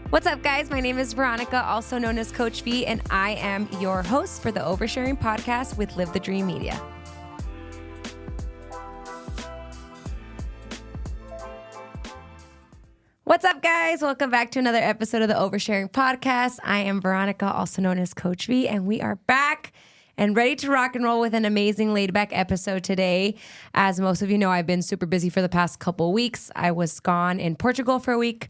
What's up, guys? My name is Veronica, also known as Coach V, and I am your host for the Oversharing podcast with Live the Dream Media. What's up, guys? Welcome back to another episode of the Oversharing podcast. I am Veronica, also known as Coach V, and we are back and ready to rock and roll with an amazing laid-back episode today. As most of you know, I've been super busy for the past couple weeks. I was gone in Portugal for a week,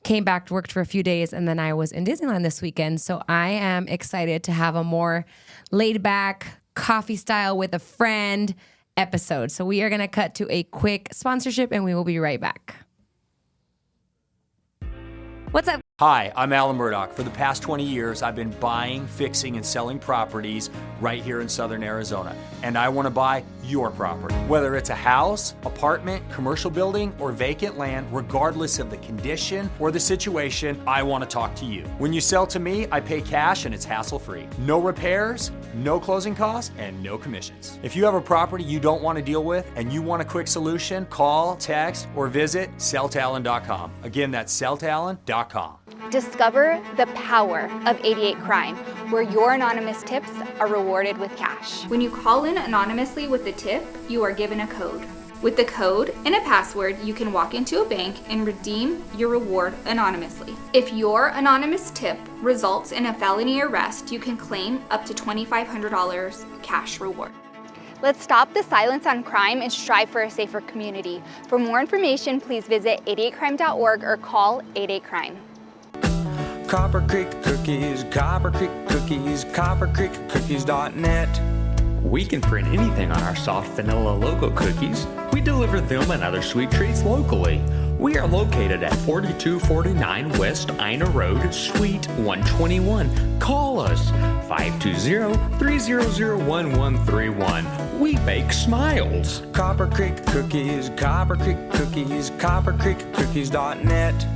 came back, worked for a few days, and then I was in Disneyland this weekend. So I am excited to have a more laid-back, coffee style with a friend episode. So we are going to cut to a quick sponsorship, and we will be right back. What's up? Hi, I'm Alan Murdoch. For the past 20 years, I've been buying, fixing, and selling properties right here in Southern Arizona. And I want to buy your property. Whether it's a house, apartment, commercial building, or vacant land, regardless of the condition or the situation, I want to talk to you. When you sell to me, I pay cash and it's hassle-free. No repairs, no closing costs, and no commissions. If you have a property you don't want to deal with and you want a quick solution, call, text, or visit selltoalan.com. Again, that's selltoalan.com. Discover the power of 88 Crime, where your anonymous tips are rewarded with cash. When you call in anonymously with a tip, you are given a code. With the code and a password, you can walk into a bank and redeem your reward anonymously. If your anonymous tip results in a felony arrest, you can claim up to $2,500 cash reward. Let's stop the silence on crime and strive for a safer community. For more information, please visit 88crime.org or call 88crime. Copper Creek Cookies, Copper Creek Cookies, CopperCreekCookies.net. We can print anything on our soft vanilla logo cookies. We deliver them and other sweet treats locally. We are located at 4249 West Ina Road, Suite 121. Call us 520-300-1131. We bake smiles. Copper Creek Cookies, Copper Creek Cookies, CopperCreekCookies.net.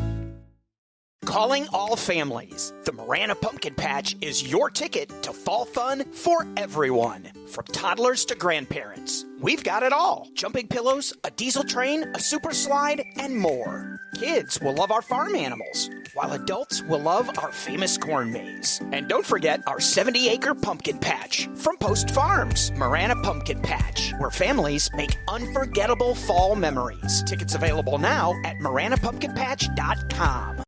Calling all families. The Marana Pumpkin Patch is your ticket to fall fun for everyone. From toddlers to grandparents. We've got it all. Jumping pillows, a diesel train, a super slide, and more. Kids will love our farm animals, while adults will love our famous corn maze. And don't forget our 70-acre pumpkin patch from Post Farms. Marana Pumpkin Patch, where families make unforgettable fall memories. Tickets available now at maranapumpkinpatch.com.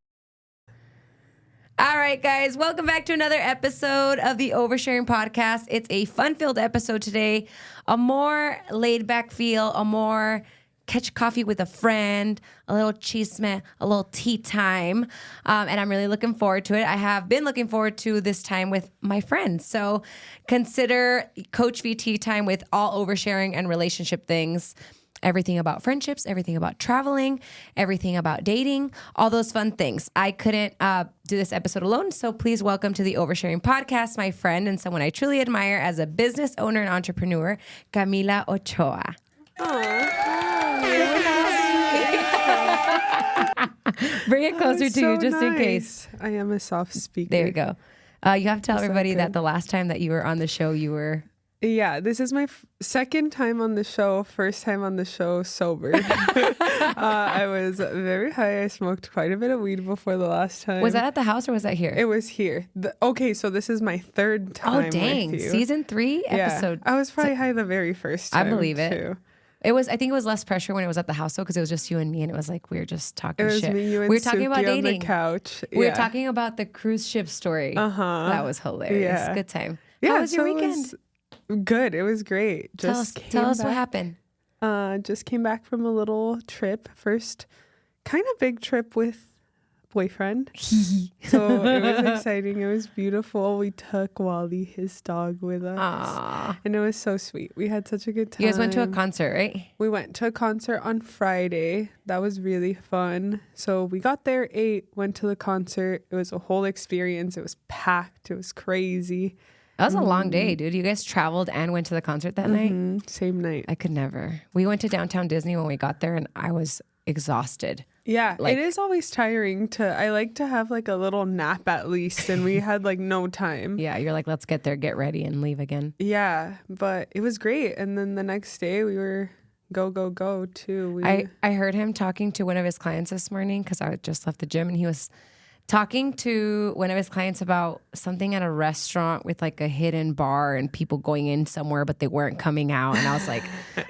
All right, guys, welcome back to another episode of the Oversharing podcast. It's a fun-filled episode today, a more laid-back feel, a more catch coffee with a friend, a little chisme, a little tea time, and I'm really looking forward to it. I have been looking forward to this time with my friends, so consider Coach V tea time with all oversharing and relationship things. Everything about friendships, everything about traveling, everything about dating, all those fun things. I couldn't do this episode alone, so please welcome to the Oversharing podcast my friend and someone I truly admire as a business owner and entrepreneur, Camila Ochoa. Bring it closer to you just in case. I am a soft speaker. There you go. You have to tell everybody that the last time that you were on the show, you were... Yeah, this is my second time on the show, first time on the show sober. I was very high. I smoked quite a bit of weed before the last time. Was that at the house or was that here? It was here. Okay, so this is my third time. Oh, dang. With you. Season 3 episode. I was probably high the very first time. I believe it. Too. I think it was less pressure when it was at the house though, because it was just you and me, and it was like we were just talking shit. It was me, you, and we were talking about dating on the couch. We were talking about the cruise ship story. That was hilarious. Yeah. Good time. How was your weekend? Good. It was great. Tell us what happened. Just came back from a little trip. First kind of big trip with boyfriend. So it was exciting. It was beautiful. We took Wally, his dog, with us. Aww. And it was so sweet. We had such a good time. You guys went to a concert, right? We went to a concert on Friday. That was really fun. So we got there 8, went to the concert. It was a whole experience. It was packed. It was crazy. That was a long day, dude. You guys traveled and went to the concert that night? Same night. I could never. We went to downtown Disney when we got there, and I was exhausted. Yeah, it is always tiring I like to have like a little nap at least, and we had like no time. Yeah, you're like, let's get there, get ready, and leave again. Yeah, but it was great. And then the next day we were go too. I heard him talking to one of his clients this morning because I just left the gym, and he was talking to one of his clients about something at a restaurant with like a hidden bar and people going in somewhere, but they weren't coming out. And I was like,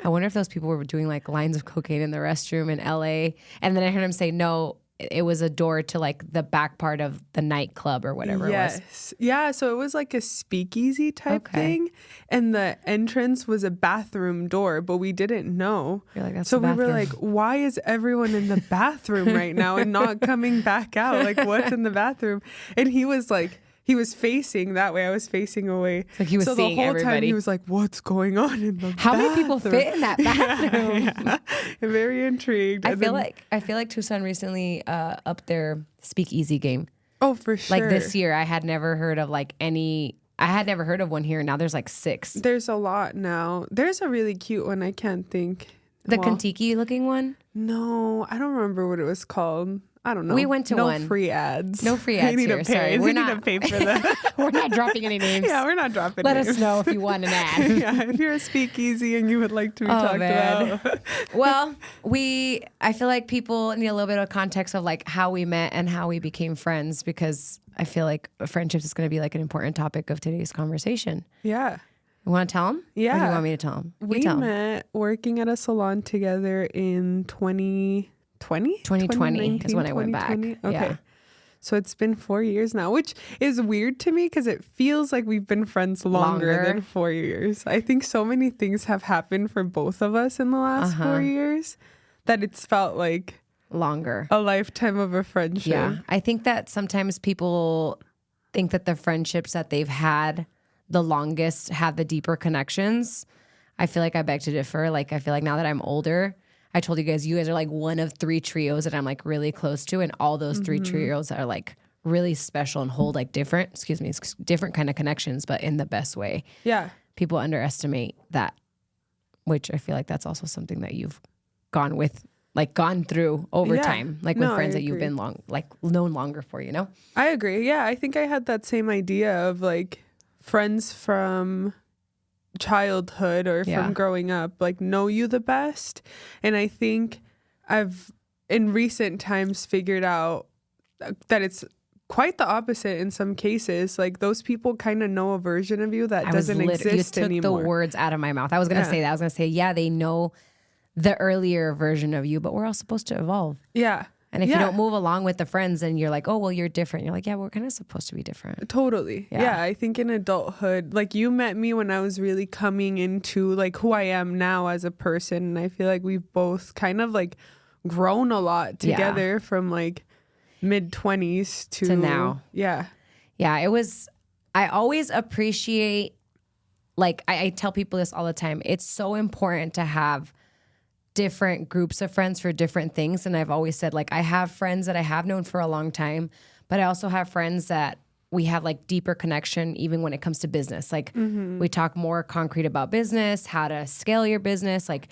I wonder if those people were doing like lines of cocaine in the restroom in LA. And then I heard him say, no, it was a door to like the back part of the nightclub or whatever it was. Yeah. So it was like a speakeasy type thing. And the entrance was a bathroom door, but we didn't know. You're like, that's so the we were bathroom. like, why is everyone in the bathroom right now and not coming back out? Like, what's in the bathroom? And he was like, he was facing that way. I was facing away. Like he was so seeing the whole time everybody. he was like, what's going on in the How bathroom? many people fit in that bathroom? Yeah. I'm very intrigued. I feel like Tucson recently upped their speakeasy game. Oh, for sure. Like this year, I had never heard of like any. I had never heard of one here. Now there's like 6. There's a lot now. There's a really cute one. I can't think. The Kentucky looking one. No, I don't remember what it was called. I don't know. We went to no one. No free ads. No free ads They need here. to pay. Sorry, They need to pay for that. We're not dropping any names. Yeah, we're not dropping Let names. us know if you want an ad. Yeah, if you're a speakeasy and you would like to be talked about. Well, I feel like people need a little bit of context of like how we met and how we became friends, because I feel like friendships is going to be like an important topic of today's conversation. Yeah. You want to tell them? Yeah. Or do you want me to tell them? We met working at a salon together in 2020? 2020 is when I went back. Okay. Yeah. So it's been 4 years now, which is weird to me because it feels like we've been friends longer than 4 years. I think so many things have happened for both of us in the last 4 years that it's felt like longer. A lifetime of a friendship. Yeah. I think that sometimes people think that the friendships that they've had the longest have the deeper connections. I feel like I beg to differ. Like, I feel like now that I'm older, I told you guys are like one of 3 trios that I'm like really close to. And all those 3 trios are like really special and hold like different kind of connections, but in the best way. Yeah. People underestimate that, which I feel like that's also something that you've gone through over time, like with friends that you've been known longer for, you know? I agree. Yeah. I think I had that same idea of like friends from childhood or from growing up, like know you the best. And I think I've in recent times figured out that it's quite the opposite in some cases. Like those people kind of know a version of you that doesn't exist anymore. You took the words out of my mouth. I was going to say that. I was going to say, yeah, they know the earlier version of you, but we're all supposed to evolve. Yeah. And if you don't move along with the friends and you're like, oh, well, you're different. You're like, yeah, we're kind of supposed to be different. Totally. Yeah. I think in adulthood, like you met me when I was really coming into like who I am now as a person. And I feel like we've both kind of like grown a lot together from like mid-20s to now. Yeah. Yeah. I always appreciate, like I tell people this all the time. It's so important to have different groups of friends for different things. And I've always said, like, I have friends that I have known for a long time, but I also have friends that we have like deeper connection even when it comes to business. Like we talk more concrete about business, how to scale your business. Like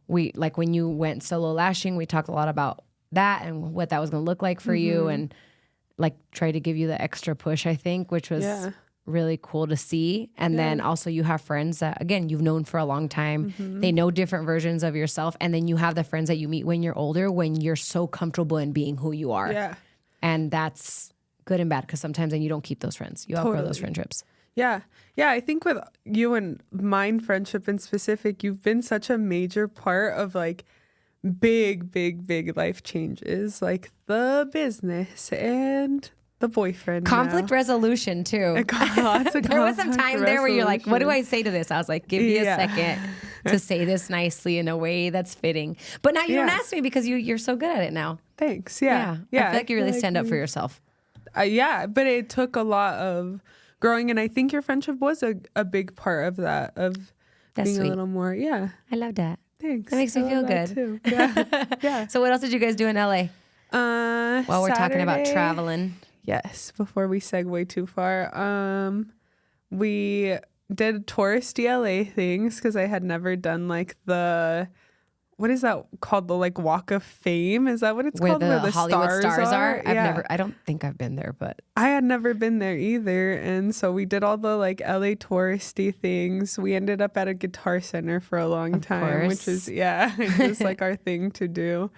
when you went solo lashing, we talked a lot about that and what that was going to look like for you, and like try to give you the extra push, I think, which was really cool to see. And then also you have friends that, again, you've known for a long time. They know different versions of yourself. And then you have the friends that you meet when you're older, when you're so comfortable in being who you are. Yeah. And that's good and bad, because sometimes then you don't keep those friends. You outgrow those friendships. Yeah. Yeah. I think with you and mine friendship in specific, you've been such a major part of like big life changes, like the business and the boyfriend. Conflict resolution too. There was some time there where you're like, what do I say to this? I was like, give me a second to say this nicely in a way that's fitting. But now you don't ask me because you're so good at it now. Thanks. Yeah. I feel like you really stand up for yourself. Yeah, but it took a lot of growing, and I think your friendship was a big part of that, of that's being sweet. a little more, I love that. Thanks. That makes me feel good. Too. Yeah. So what else did you guys do in LA? While we're talking about traveling. Yes, before we segue too far. We did touristy LA things because I had never done like the, what is that called? The like Walk of Fame? Is that what it's called? Where the Hollywood stars are? I don't think I've been there, but I had never been there either. And so we did all the like LA touristy things. We ended up at a Guitar Center for a long time, which is just like our thing to do.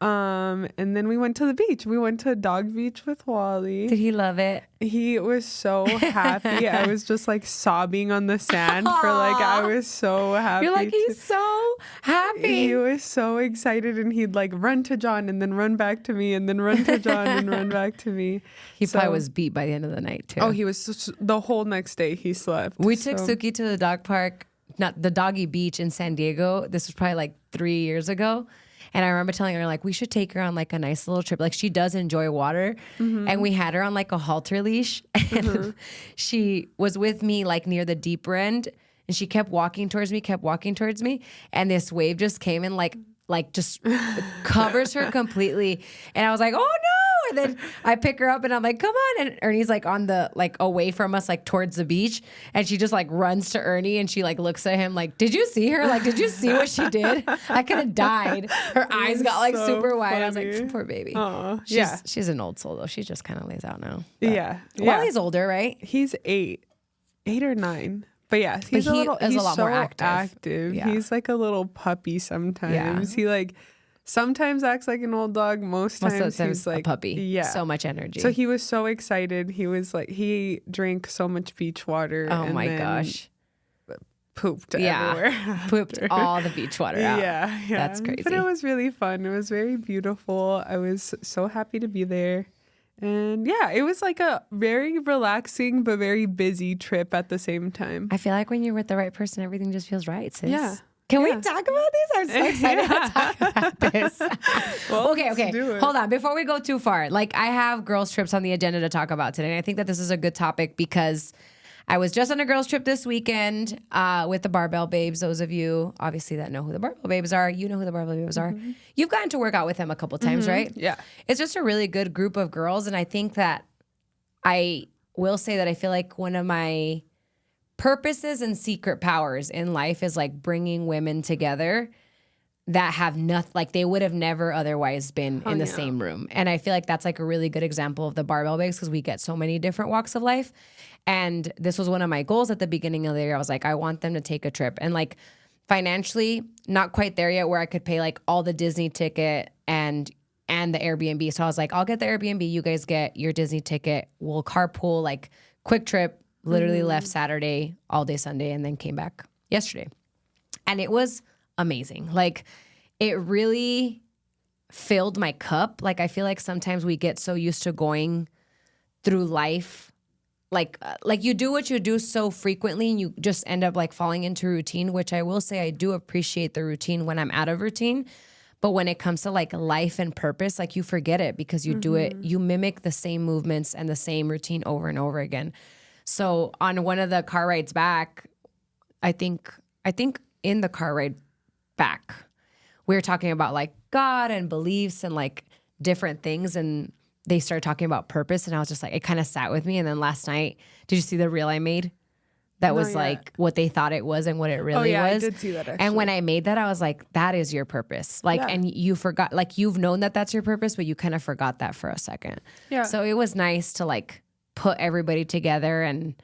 And then we went to the beach. We went to Dog Beach with Wally. Did he love it? He was so happy. I was just like sobbing on the sand for like, I was so happy. You're like, he's so happy. He was so excited, and he'd like run to John and then run back to me and then run to John and run back to me. He probably was beat by the end of the night too. Oh, he was the whole next day he slept. We took Suki to the dog park, not the doggy beach in San Diego. This was probably like 3 years ago. And I remember telling her, like, we should take her on like a nice little trip. Like, she does enjoy water. And we had her on like a halter leash. And she was with me like near the deeper end. And she kept walking towards me. And this wave just came and like just covers her completely. And I was like, oh no. And then I pick her up and I'm like, come on. And Ernie's like on the, like away from us, like towards the beach. And she just like runs to Ernie and she like looks at him like, did you see her? Like, did you see what she did? I could have died. Her eyes got like super wide. I was like, poor baby. She's an old soul though. She just kind of lays out now. But Yeah. Wally's older, right? He's 8 or 9. But yeah, he's a lot more so active. Yeah. He's like a little puppy sometimes. Yeah. He like sometimes acts like an old dog. Most times he's like a puppy. Yeah. So much energy. So he was so excited. He was like, he drank so much beach water. Oh and my then gosh. Pooped everywhere. Pooped all the beach water out. Yeah. That's crazy. But it was really fun. It was very beautiful. I was so happy to be there. And yeah, it was like a very relaxing but very busy trip at the same time. I feel like when you're with the right person, everything just feels right, sis. Yeah. Can we talk about this? I'm so excited to talk about this. Well, okay. let's do it. Hold on. Before we go too far, like I have girls' trips on the agenda to talk about today. And I think that this is a good topic because I was just on a girls' trip this weekend with the Barbell Babes. Those of you, obviously, that know who the Barbell Babes are, you know who the Barbell Babes are. You've gotten to work out with them a couple times, right? Yeah. It's just a really good group of girls. And I think that I will say that I feel like one of my purposes and secret powers in life is like bringing women together that have nothing, like they would have never otherwise been in the same room. And I feel like that's like a really good example of the Barbell Babes because we get so many different walks of life. And this was one of my goals at the beginning of the year. I was like, I want them to take a trip. And like financially, not quite there yet where I could pay like all the Disney ticket and the Airbnb. So I was like, I'll get the Airbnb. You guys get your Disney ticket. We'll carpool, like quick trip. Literally left Saturday, all day Sunday, and then came back yesterday. And it was amazing. Like it really filled my cup. Like I feel like sometimes we get so used to going through life like you do what you do so frequently and you just end up like falling into routine, which I will say I do appreciate the routine when I'm out of routine. But when it comes to like life and purpose, like you forget it because you do it, you mimic the same movements and the same routine over and over again. So on one of the car rides back, I think in the car ride back, we were talking about like God and beliefs and like different things, and they started talking about purpose, and I was just like, it kind of sat with me. And then last night, did you see the reel I made? That was like what they thought it was and what it really was. I did see that actually. And when I made that, I was like, that is your purpose. Like, and you forgot, like you've known that that's your purpose, but you kind of forgot that for a second. Yeah. So it was nice to like put everybody together and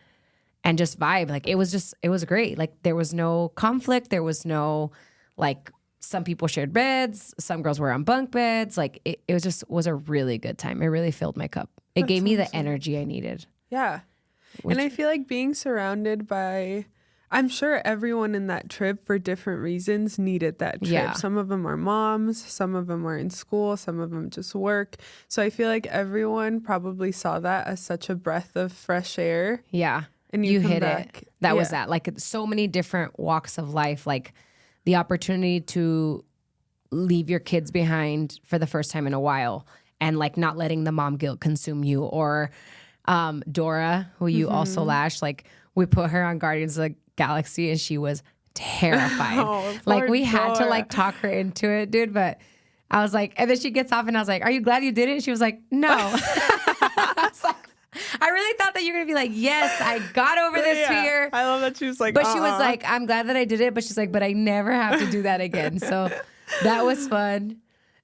just vibe. Like it was great. Like there was no conflict. There was no like, some people shared beds. Some girls were on bunk beds. Like it was a really good time. It really filled my cup. It gave me the energy I needed. Yeah. And I feel like being surrounded by, I'm sure everyone in that trip for different reasons needed that trip. Yeah. Some of them are moms, some of them are in school, some of them just work. So I feel like everyone probably saw that as such a breath of fresh air. Yeah. And you come hit back. it. That was that. Like so many different walks of life, like the opportunity to leave your kids behind for the first time in a while and like not letting the mom guilt consume you, or Dora, who you also lashed, like we put her on Guardians of the Galaxy and she was terrified. Like we had to like talk her into it, dude. But I was like, and then she gets off and I was like, are you glad you did it? And she was like, no. I was like, I really thought that you were going to be like, yes, I got over this fear. I love that she was like, but she was like, I'm glad that I did it. But she's like, but I never have to do that again. So that was fun.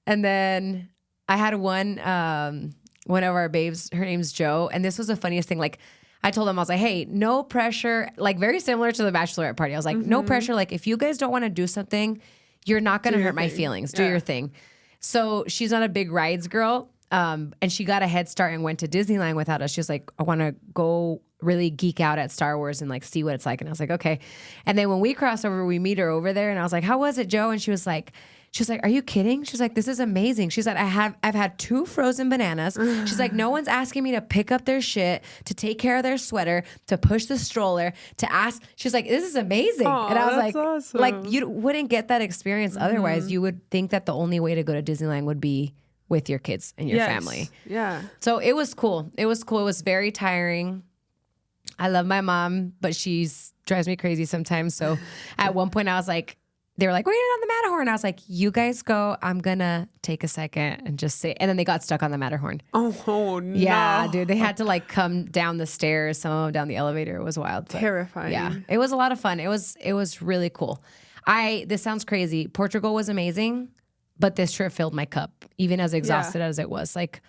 And then I had one of our babes, her name's Jo. And this was the funniest thing. Like I told them, I was like, hey, no pressure. Like very similar to the bachelorette party. I was like, no pressure. Like if you guys don't want to do something, you're not going to hurt my feelings. Do your thing. So she's not a big rides girl. And she got a head start and went to Disneyland without us. She was like, I want to go really geek out at Star Wars and like see what it's like. And I was like, okay. And then when we cross over, we meet her over there and I was like, how was it, Joe? And she was like, are you kidding? She's like, this is amazing. She's like, I've had 2 frozen bananas. She's like, no one's asking me to pick up their shit, to take care of their sweater, to push the stroller, to ask. She's like, this is amazing. Aw, and I was like, awesome. like you wouldn't get that experience otherwise. You would think that the only way to go to Disneyland would be with your kids and your family. Yeah. So it was cool. It was cool. It was very tiring. I love my mom, but she's drives me crazy sometimes. So at one point I was like, they were like, we're getting on the Matterhorn. I was like, you guys go. I'm going to take a second and just say, and then they got stuck on the Matterhorn. Oh, no. Yeah, dude. They had to like come down the stairs, some of them down the elevator. It was wild. But Terrifying. yeah, it was a lot of fun. It was really cool. This sounds crazy. Portugal was amazing, but this trip filled my cup, even as exhausted as it was. Like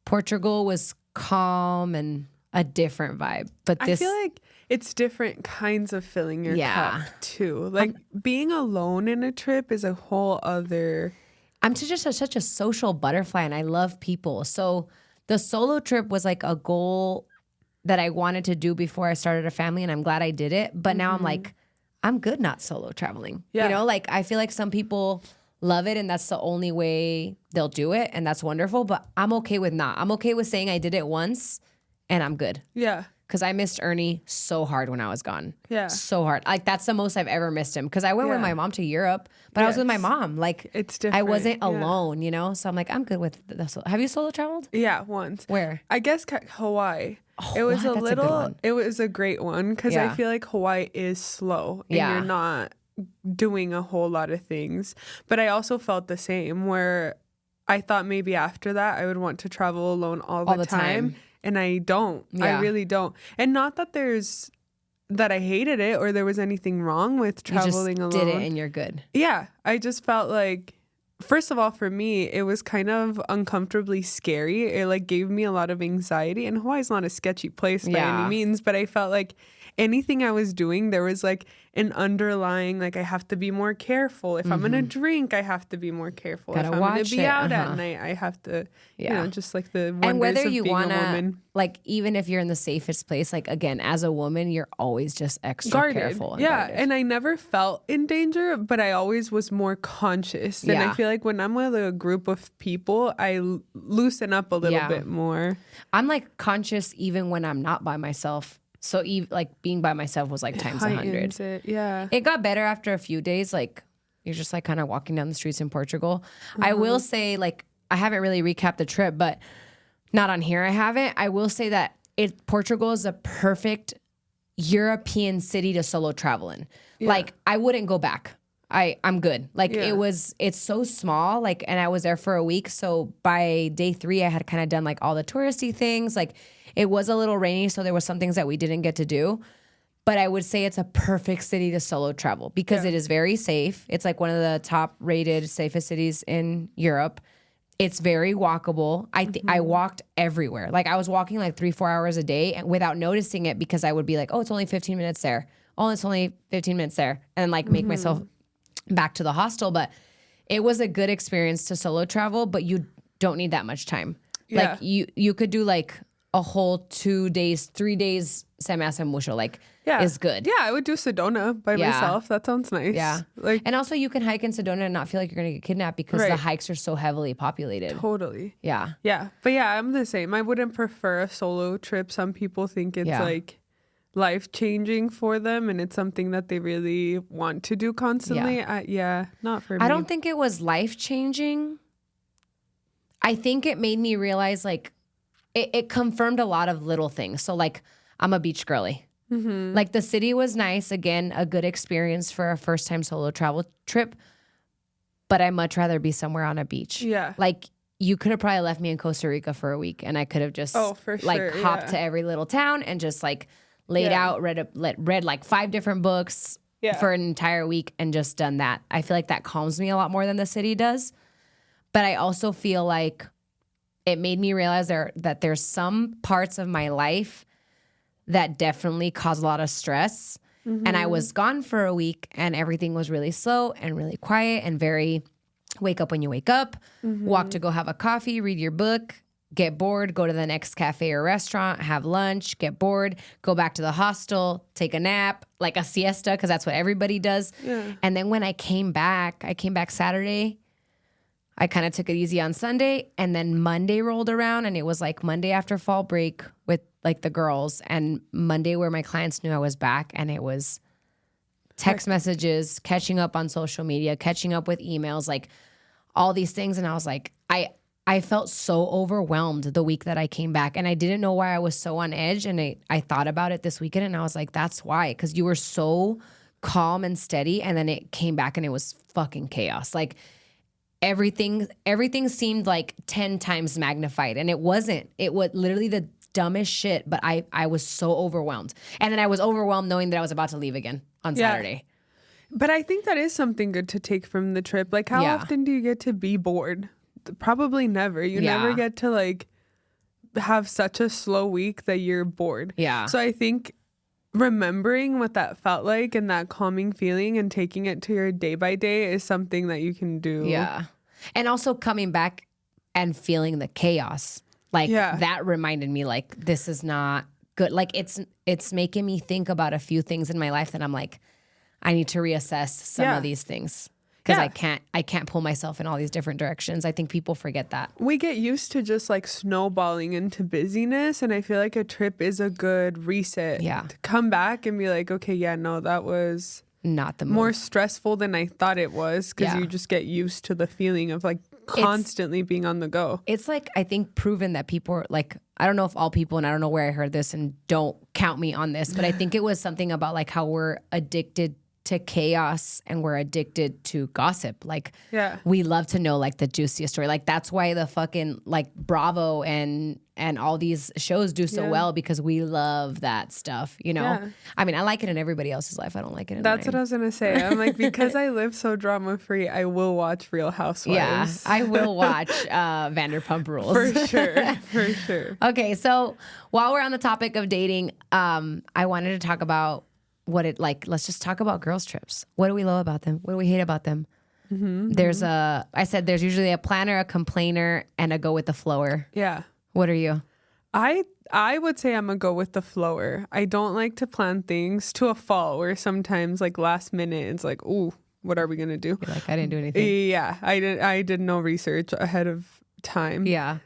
Portugal was calm and a different vibe. But this, I feel like it's different kinds of filling your cup too. Like being alone in a trip is a whole other. I'm just such a social butterfly and I love people. So the solo trip was like a goal that I wanted to do before I started a family and I'm glad I did it. But now I'm like, I'm good not solo traveling. Yeah. You know, like I feel like some people love it and that's the only way they'll do it and that's wonderful. But I'm okay with not. I'm okay with saying I did it once and I'm good. Yeah. Because I missed Ernie so hard when I was gone. Yeah. So hard. Like, that's the most I've ever missed him. Because I went with my mom to Europe, but I was with my mom. Like, It's I different. wasn't Yeah. alone, you know? So I'm like, I'm good with this. Have you solo traveled? Yeah, once. Where? I guess Hawaii. It was Hawaii, that's a good one. It was a great one because Yeah. I feel like Hawaii is slow and Yeah. you're not doing a whole lot of things. But I also felt the same where I thought maybe after that I would want to travel alone all the time. And I don't. Yeah. I really don't. And not that that I hated it or there was anything wrong with traveling you just alone. did it and you're good. Yeah, I just felt like, first of all, for me, it was kind of uncomfortably scary. It like gave me a lot of anxiety. And Hawaii's not a sketchy place by any means, but I felt like anything I was doing, there was like an underlying, like I have to be more careful. If I'm gonna drink, I have to be more careful. Gotta if I'm gonna watch be it, out at night, I have to, you know, just like the wonders And whether of you being a wanna, woman. like, even if you're in the safest place, like, again, as a woman, you're always just extra Guarded. careful. And Yeah, guarded. and I never felt in danger, but I always was more conscious. And Yeah. I feel like when I'm with a group of people, I loosen up a little bit more. I'm like conscious even when I'm not by myself. So like being by myself was like times 100. Heightens it, yeah. It got better after a few days. Like you're just like kind of walking down the streets in Portugal. I will say, like, I haven't really recapped the trip, but not on here. I haven't. I will say that Portugal is a perfect European city to solo travel in. Like I wouldn't go back. I'm good. Like it's so small. Like, and I was there for a week. So by day 3, I had kind of done like all the touristy things. Like it was a little rainy, so there were some things that we didn't get to do. But I would say it's a perfect city to solo travel because it is very safe. It's like one of the top rated safest cities in Europe. It's very walkable. I walked everywhere. Like I was walking like 3-4 hours a day and without noticing it because I would be like, oh, it's only 15 minutes there. Oh, it's only 15 minutes there. And like make myself back to the hostel. But it was a good experience to solo travel, but you don't need that much time. Yeah. Like you could do like a whole 2 days, 3 days, se me hace mucho, like is good. Yeah, I would do Sedona by myself. That sounds nice. Yeah. Like, And also you can hike in Sedona and not feel like you're going to get kidnapped because the hikes are so heavily populated. totally. Yeah. Yeah. But yeah, I'm the same. I wouldn't prefer a solo trip. Some people think it's like life-changing for them and it's something that they really want to do constantly. Not for me. I don't think it was life-changing. I think it made me realize like it confirmed a lot of little things. So like I'm a beach girly. Like the city was nice. Again, a good experience for a first-time solo travel trip. But I'd much rather be somewhere on a beach. Yeah. Like you could have probably left me in Costa Rica for a week and I could have just like hopped to every little town and just like laid out, read like 5 different books for an entire week and just done that. I feel like that calms me a lot more than the city does. But I also feel like it made me realize that there's some parts of my life that definitely cause a lot of stress. And I was gone for a week and everything was really slow and really quiet and very Wake up when you wake up, walk to go have a coffee, read your book, get bored, go to the next cafe or restaurant, have lunch, get bored, go back to the hostel, take a nap, like a siesta, because that's what everybody does. Yeah. And then when I came back Saturday. I kind of took it easy on Sunday, and then Monday rolled around, and it was like Monday after fall break with like the girls, and Monday where my clients knew I was back, and it was text messages, catching up on social media, catching up with emails, like all these things. And I was like, I felt so overwhelmed the week that I came back, and I didn't know why I was so on edge. And I thought about it this weekend, and I was like, that's why, because you were so calm and steady, and then it came back and it was fucking chaos. Like everything seemed like 10 times magnified, and it wasn't. It was literally the dumbest shit, but I was so overwhelmed. And then I was overwhelmed knowing that I was about to leave again on Saturday. But I think that is something good to take from the trip. Like, how often do you get to be bored? Probably never. You never get to like have such a slow week that you're bored. Yeah. So I think remembering what that felt like and that calming feeling and taking it to your day by day is something that you can do. Yeah. And also coming back and feeling the chaos. Like that reminded me like this is not good. Like it's making me think about a few things in my life that I'm like, I need to reassess some of these things. Because I can't pull myself in all these different directions. I think people forget that. We get used to just like snowballing into busyness, and I feel like a trip is a good reset. Yeah. To come back and be like, okay, that was not the more stressful than I thought it was, because you just get used to the feeling of like constantly being on the go. It's like, I think, proven that people are like, I don't know if all people, and I don't know where I heard this, and don't count me on this, but I think it was something about like how we're addicted to chaos and we're addicted to gossip. Like we love to know like the juiciest story. Like that's why the fucking like Bravo and all these shows do so well, because we love that stuff, you know? I mean, I like it in everybody else's life. I don't like it in That's mine. What I was going to say. I'm like, because I live so drama free, I will watch Real Housewives. Yeah, I will watch Vanderpump Rules. For sure. For sure. Okay. So while we're on the topic of dating, I wanted to talk about let's just talk about girls' trips. What do we love about them? What do we hate about them? I said there's usually a planner, a complainer, and a go with the flower. Yeah. What are you? I would say I'm a go with the flower. I don't like to plan things to a fault where sometimes like last minute it's like, ooh, what are we going to do? You're like, I didn't do anything. Yeah. I did no research ahead of time. Yeah.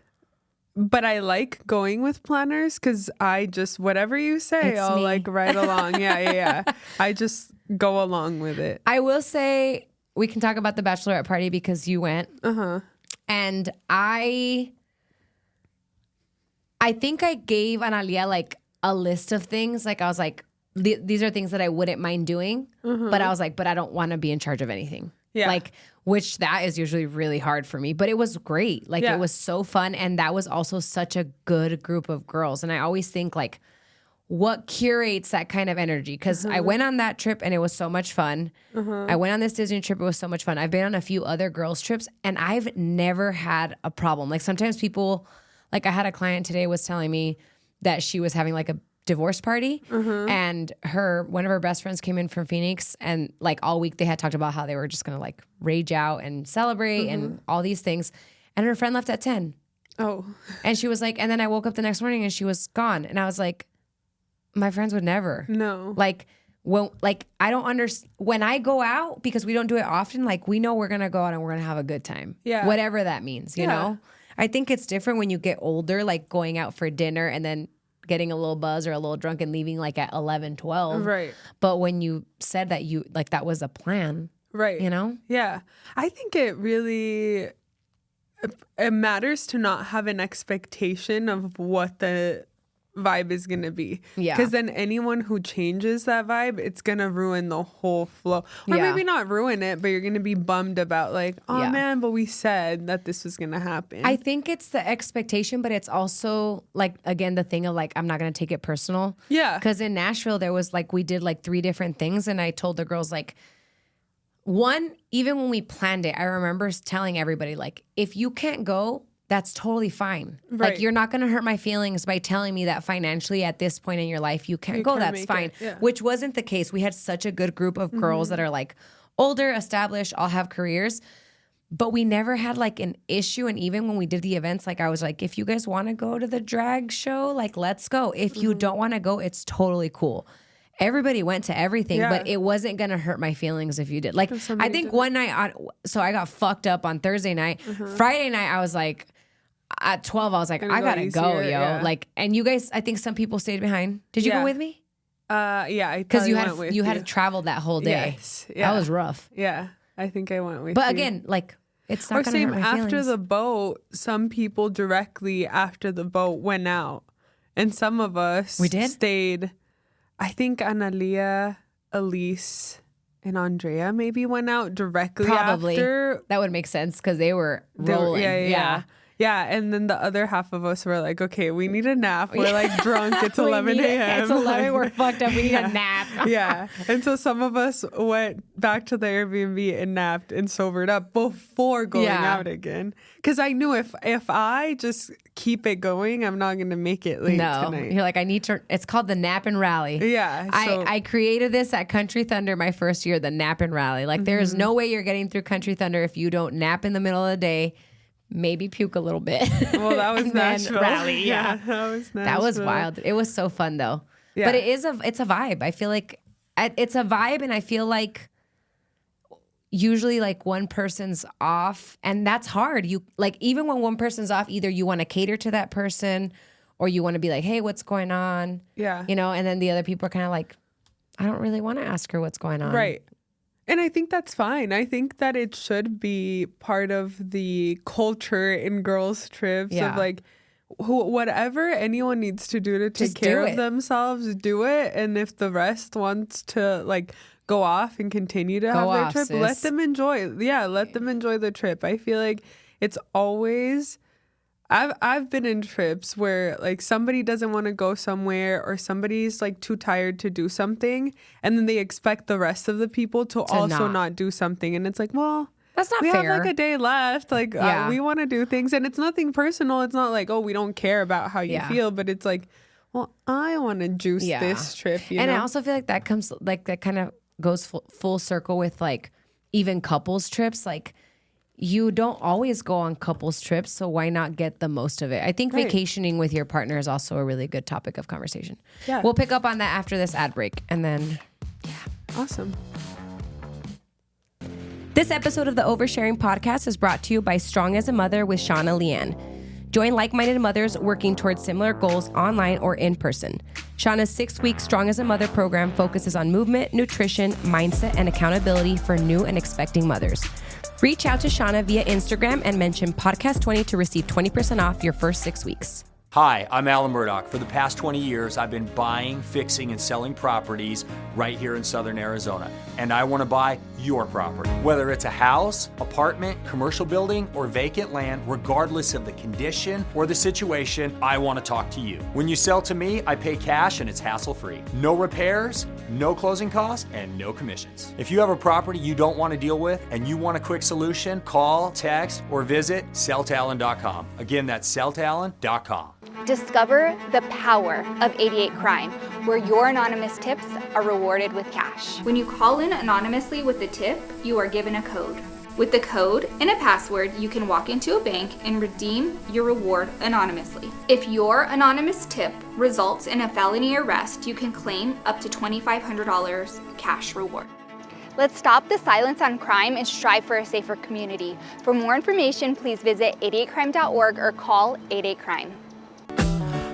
But I like going with planners because I just, whatever you say, I'll like ride along. Yeah. I just go along with it. I will say, we can talk about the bachelorette party because you went. And I think I gave Analia like a list of things. Like I was like, these are things that I wouldn't mind doing. But I was like, but I don't want to be in charge of anything. Yeah. Like, which that is usually really hard for me, but it was great. Like it was so fun. And that was also such a good group of girls. And I always think like, what curates that kind of energy? Because I went on that trip and it was so much fun. I went on this Disney trip. It was so much fun. I've been on a few other girls trips and I've never had a problem. Like sometimes people, like I had a client today was telling me that she was having like a divorce party and one of her best friends came in from Phoenix, and like all week they had talked about how they were just gonna like rage out and celebrate and all these things, and her friend left at 10. And she was like, and then I woke up the next morning and she was gone, and I was like, my friends would never. Like I don't understand when I go out, because we don't do it often, like we know we're gonna go out and we're gonna have a good time, whatever that means, you know. I think it's different when you get older, like going out for dinner and then getting a little buzz or a little drunk and leaving like at 11, 12. Right. But when you said that you, like that was a plan. Right. You know? Yeah. I think it really, it matters to not have an expectation of what the vibe is going to be. Yeah. Because then anyone who changes that vibe, it's going to ruin the whole flow. Or maybe not ruin it, but you're going to be bummed about like, oh man, but we said that this was going to happen. I think it's the expectation, but it's also like, again, the thing of like, I'm not going to take it personal. Yeah. Because in Nashville, there was like, we did like 3 different things. And I told the girls like, one, even when we planned it, I remember telling everybody like, if you can't go, that's totally fine. Right. Like, you're not going to hurt my feelings by telling me that financially at this point in your life, you can't go. That's fine. Which wasn't the case. We had such a good group of girls that are like older, established, all have careers. But we never had like an issue. And even when we did the events, like I was like, if you guys want to go to the drag show, like let's go. If you don't want to go, it's totally cool. Everybody went to everything, but it wasn't going to hurt my feelings if you did. Like, I think one night, so I got fucked up on Thursday night. Friday night, I was like, at 12, I was like, I got to go, yo. Yeah. Like, and you guys, I think some people stayed behind. Did you go with me? Yeah. Because you had to travel that whole day. Yes. Yeah. That was rough. Yeah. I think I went with you. But again, like, it's not going to hurt my feelings. After the boat, some people directly after the boat went out. And some of us stayed. I think Analia, Elise, and Andrea maybe went out directly after. That would make sense because they were rolling. Yeah, and then the other half of us were like, okay, we need a nap. We're like drunk. It's 11 a.m. It's 11. We're fucked up. We need a nap. Yeah. And so some of us went back to the Airbnb and napped and sobered up before going out again. Because I knew if I just keep it going, I'm not going to make it late tonight. You're like, I need to. It's called the Nap and Rally. Yeah. I created this at Country Thunder my first year, the Nap and Rally. Like, there is no way you're getting through Country Thunder if you don't nap in the middle of the day. Maybe puke a little bit. Well, that was Nashville. Rally, that was Nashville. That was wild. It was so fun though. Yeah. But it's a vibe. I feel like it's a vibe, and I feel like usually like one person's off, and that's hard. You like even when one person's off, either you want to cater to that person, or you want to be like, hey, what's going on? Yeah, you know. And then the other people are kind of like, I don't really want to ask her what's going on. Right. And I think that's fine. I think that it should be part of the culture in girls' trips of like, whatever anyone needs to do to take care of themselves, do it. And if the rest wants to like go off and continue to have their trip, let them enjoy. Yeah, let them enjoy the trip. I feel like it's always... I've been in trips where like somebody doesn't want to go somewhere, or somebody's like too tired to do something, and then they expect the rest of the people to also not do something, and it's like, well, that's not fair. We have like a day left, like we want to do things, and it's nothing personal. It's not like, oh, we don't care about how you feel, but it's like, well, I want to juice this trip, and I also feel like that comes like that kind of goes full circle with like even couples trips, like. You don't always go on couples trips, so why not get the most of it? I think vacationing with your partner is also a really good topic of conversation. Yeah. We'll pick up on that after this ad break, and then, Awesome. This episode of the Oversharing Podcast is brought to you by Strong as a Mother with Shauna Leanne. Join like-minded mothers working towards similar goals online or in person. Shauna's 6-week Strong as a Mother program focuses on movement, nutrition, mindset, and accountability for new and expecting mothers. Reach out to Shauna via Instagram and mention Podcast20 to receive 20% off your first 6 weeks. Hi, I'm Alan Murdoch. For the past 20 years, I've been buying, fixing, and selling properties right here in Southern Arizona. And I want to buy your property. Whether it's a house, apartment, commercial building, or vacant land, regardless of the condition or the situation, I want to talk to you. When you sell to me, I pay cash and it's hassle-free. No repairs, no closing costs, and no commissions. If you have a property you don't want to deal with and you want a quick solution, call, text, or visit selltalon.com. Again, that's selltalon.com. Discover the power of 88 Crime, where your anonymous tips are rewarded with cash. When you call in anonymously with a tip, you are given a code. With the code and a password, you can walk into a bank and redeem your reward anonymously. If your anonymous tip results in a felony arrest, you can claim up to $2,500 cash reward. Let's stop the silence on crime and strive for a safer community. For more information, please visit 88crime.org or call 88crime.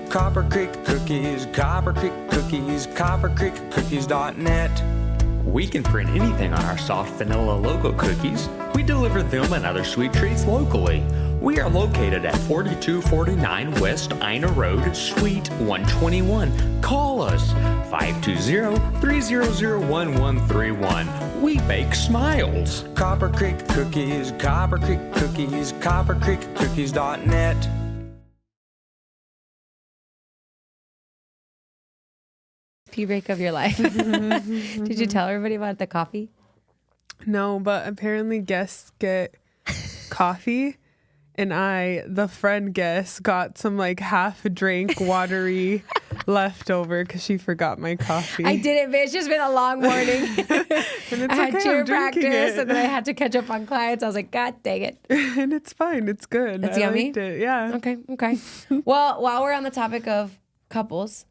Copper Creek Cookies, Copper Creek Cookies, coppercreekcookies.net. We can print anything on our soft vanilla logo cookies. We deliver them and other sweet treats locally. We are located at 4249 West Ina Road, Suite 121. Call us 520-300-1131. We bake smiles. Copper Creek Cookies, Copper Creek Cookies, coppercreekcookies.net. Pee break of your life. Did you tell everybody about the coffee? No, but apparently guests get coffee, and the friend guest, got some like half drink watery leftover because she forgot my coffee. I didn't, but it's just been a long morning. And it's I had okay, cheer I'm drinking practice, it. and then I had to catch up on clients. I was like, God dang it. And it's fine. It's good. It's I yummy? liked it. Yeah. Okay. Well, while we're on the topic of couples,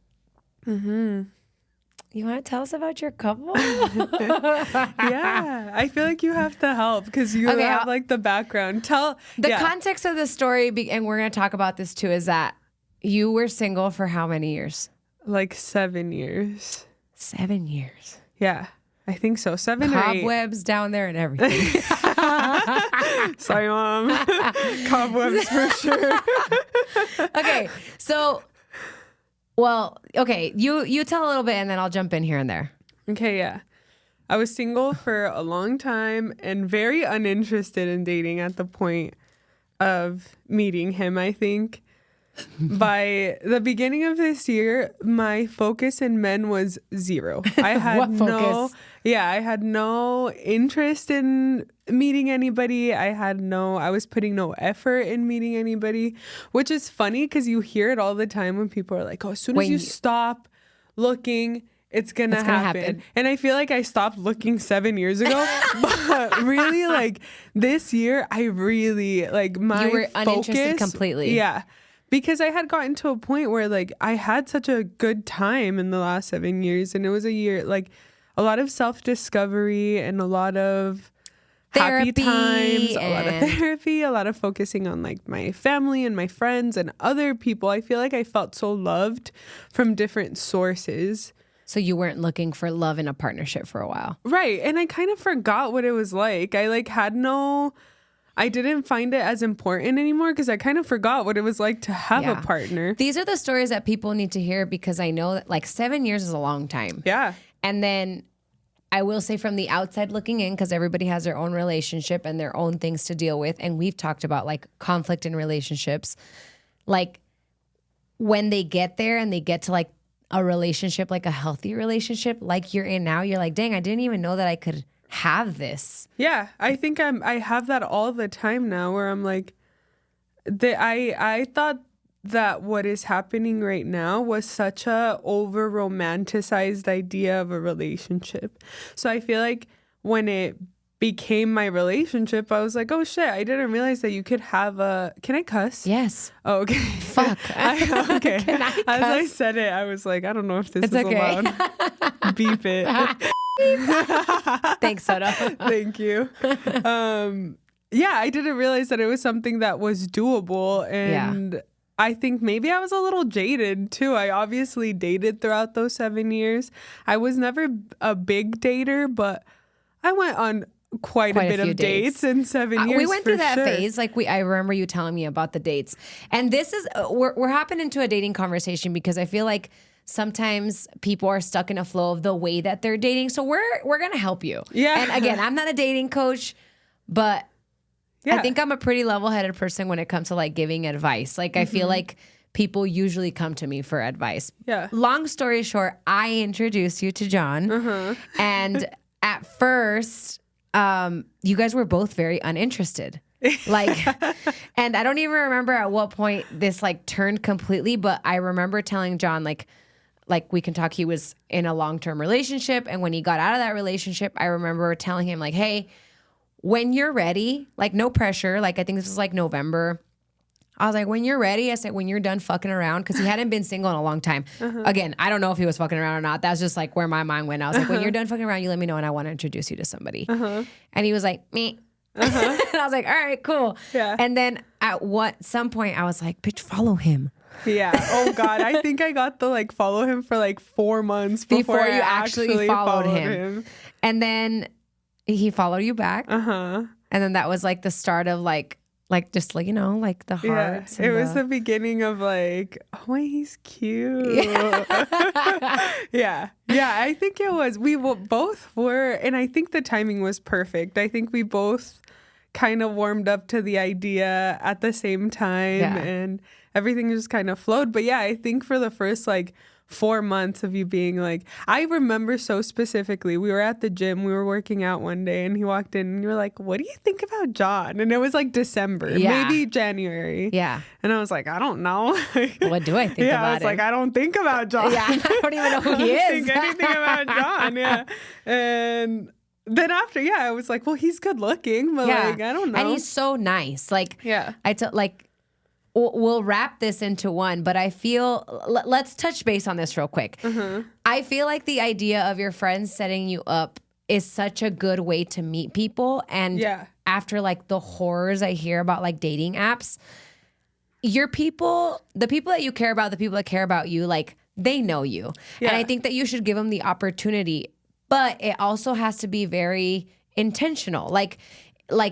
you want to tell us about your couple? Yeah. I feel like you have to help because you Okay, have like the background. The context of the story, and we're going to talk about this too, is that you were single for how many years? like 7 years. 7 years. Yeah. I think so. 7 or 8. Cobwebs down there and everything. Sorry, Mom. Cobwebs for sure. Okay, so, you tell a little bit and then I'll jump in here and there. Okay, yeah. I was single for a long time and very uninterested in dating at the point of meeting him, I think. By the beginning of this year, my focus in men was 0. I had What focus? I had no interest in meeting anybody. I was putting no effort in meeting anybody, which is funny because you hear it all the time when people are like, oh, as soon as you stop looking, it's gonna happen. And I feel like I stopped looking 7 years ago, but really, like this year, I really my You were uninterested focus, completely. Yeah, because I had gotten to a point where like I had such a good time in the last 7 years, and it was a year like a lot of self-discovery and a lot of happy times, a lot of therapy, a lot of focusing on like my family and my friends and other people. I feel like I felt so loved from different sources. So you weren't looking for love in a partnership for a while. Right. And I kind of forgot what it was like. I didn't find it as important anymore because I kind of forgot what it was like to have a partner. These are the stories that people need to hear because I know that like 7 years is a long time. Yeah. And then I will say from the outside looking in, because everybody has their own relationship and their own things to deal with. And we've talked about like conflict in relationships. Like when they get there and they get to like a relationship, like a healthy relationship, like you're in now, you're like, dang, I didn't even know that I could have this. Yeah. I think I have that all the time now where I'm like, I thought that what is happening right now was such a over romanticized idea of a relationship. So I feel like when it became my relationship, I was like, oh shit, I didn't realize that you could have can I cuss? Yes. Oh, okay. Fuck. Okay. Can I As I cuss? said it, I was like, I don't know if this It's is okay. allowed. Beep it. Thanks, Soto. Thank you. Yeah, I didn't realize that it was something that was doable. And I think maybe I was a little jaded too. I obviously dated throughout those 7 years. I was never a big dater, but I went on quite a bit few of dates in 7 years. We went through that sure. phase. Like I remember you telling me about the dates. And this is, we're hopping into a dating conversation because I feel like sometimes people are stuck in a flow of the way that they're dating. So we're going to help you. Yeah. And again, I'm not a dating coach, but I think I'm a pretty level-headed person when it comes to like giving advice. Like I feel like people usually come to me for advice. Yeah. Long story short, I introduced you to John. And at first, you guys were both very uninterested. Like, and I don't even remember at what point this like turned completely, but I remember telling John like we can talk, he was in a long-term relationship. And when he got out of that relationship, I remember telling him like, hey, when you're ready, like no pressure. Like I think this was like November. I was like, when you're ready, I said, when you're done fucking around, because he hadn't been single in a long time. Again, I don't know if he was fucking around or not. That's just like where my mind went. I was like, when you're done fucking around, you let me know and I want to introduce you to somebody. And he was like, me. And I was like, all right, cool. Yeah. And then at some point I was like, bitch, follow him. Yeah. Oh God. I think I got the like follow him for like 4 months before you I actually followed him. And then he followed you back. And then that was like the start of like just like, you know, like the hearts. Yeah, it was the beginning of like, oh my, he's cute. Yeah. I think it was. We both were, and I think the timing was perfect. I think we both kind of warmed up to the idea at the same time, and everything just kind of flowed. But yeah, I think for the first like 4 months of you being like, I remember so specifically, we were at the gym, we were working out one day, and he walked in and you were like, what do you think about John? And it was like December, maybe January. Yeah. And I was like, I don't know. What do I think about I was him? like, I don't think about John. Yeah, I don't even know who he I is. don't think anything about John. Yeah. And then after, I was like, well, he's good looking, but like, I don't know. And he's so nice. Like, Yeah. We'll wrap this into one, but I feel, let's touch base on this real quick. I feel like the idea of your friends setting you up is such a good way to meet people. And after like the horrors I hear about like dating apps, your people, the people that you care about, the people that care about you, like they know you. And I think that you should give them the opportunity, but it also has to be very intentional. Like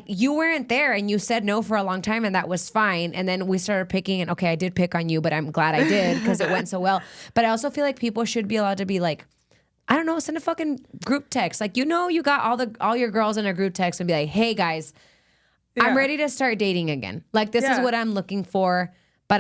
you weren't there and you said no for a long time and that was fine. And then we started picking and okay, I did pick on you, but I'm glad I did because it went so well. But I also feel like people should be allowed to be like, I don't know, send a fucking group text. Like, you got all your girls in a group text and be like, hey guys, I'm ready to start dating again. Like this is what I'm looking for. For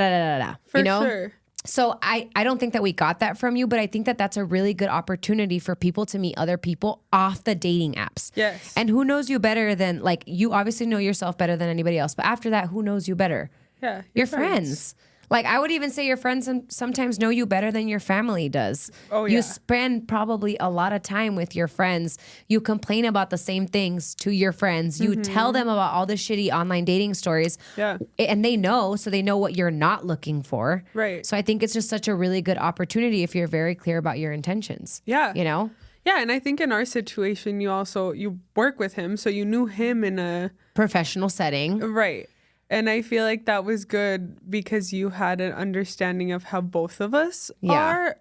sure. So I don't think that we got that from you, but I think that that's a really good opportunity for people to meet other people off the dating apps. Yes. And who knows you better than, like, you obviously know yourself better than anybody else. But after that, who knows you better? Yeah. Your friends. Like, I would even say your friends sometimes know you better than your family does. Oh, yeah. You spend probably a lot of time with your friends. You complain about the same things to your friends. You tell them about all the shitty online dating stories. Yeah. And they know, so they know what you're not looking for. Right. So I think it's just such a really good opportunity if you're very clear about your intentions. Yeah. You know? Yeah, and I think in our situation, you work with him, so you knew him in a professional setting. Right. And I feel like that was good because you had an understanding of how both of us are.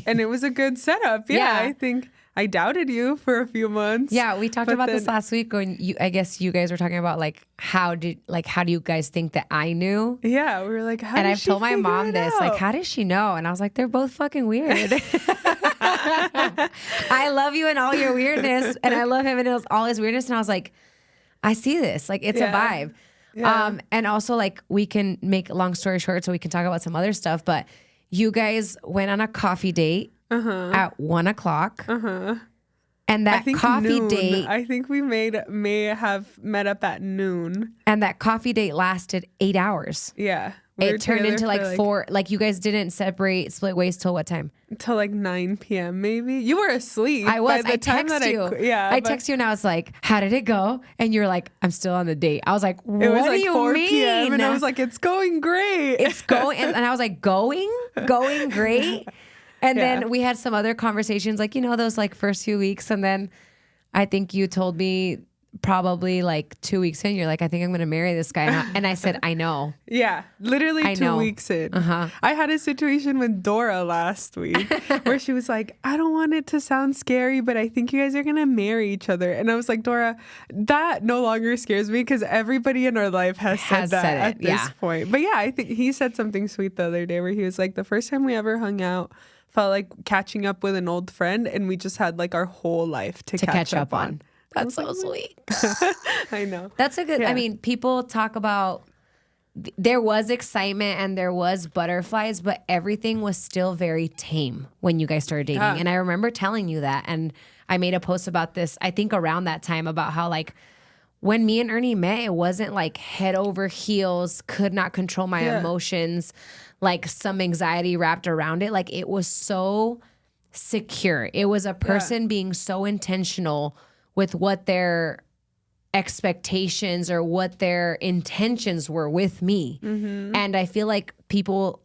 And it was a good setup. Yeah, I think I doubted you for a few months. Yeah, we talked about this last week when I guess you guys were talking about like how do you guys think that I knew? Yeah, we were like, how and did I've she told my mom figure it this, out? like, how does she know? And I was like, they're both fucking weird. I love you and all your weirdness, and I love him and all his weirdness. And I was like, I see this. Like, it's a vibe. Yeah. And also, like, we can make a long story short so we can talk about some other stuff. But you guys went on a coffee date at 1:00. And that coffee date, I think we may have met up at noon. And that coffee date lasted 8 hours. Yeah. It turned into like 4, like you guys didn't split ways till what time? Till like 9 p.m. maybe. You were asleep. I was. By the time text that you. I text you and I was like, how did it go? And you were like, I'm still on the date. I was like, what it was do like you 4 mean? p.m. and I was like, it's going great. It's going. And I was like, going great. And then we had some other conversations, like, those like first few weeks. And then I think you told me probably like 2 weeks in, you're like, I think I'm going to marry this guy. And I said, I know. Yeah, literally 2 weeks in. I had a situation with Dora last week where she was like, I don't want it to sound scary, but I think you guys are going to marry each other. And I was like, Dora, that no longer scares me because everybody in our life has said that at this point. But yeah, I think he said something sweet the other day where he was like, the first time we ever hung out felt like catching up with an old friend, and we just had like our whole life to catch up on. That's so sweet. I know. That's a good, I mean, people talk about, there was excitement and there was butterflies, but everything was still very tame when you guys started dating. Yeah. And I remember telling you that. And I made a post about this, I think around that time, about how like when me and Ernie met, it wasn't like head over heels, could not control my emotions, like some anxiety wrapped around it. Like it was so secure. It was a person being so intentional with what their expectations or what their intentions were with me. And I feel like people,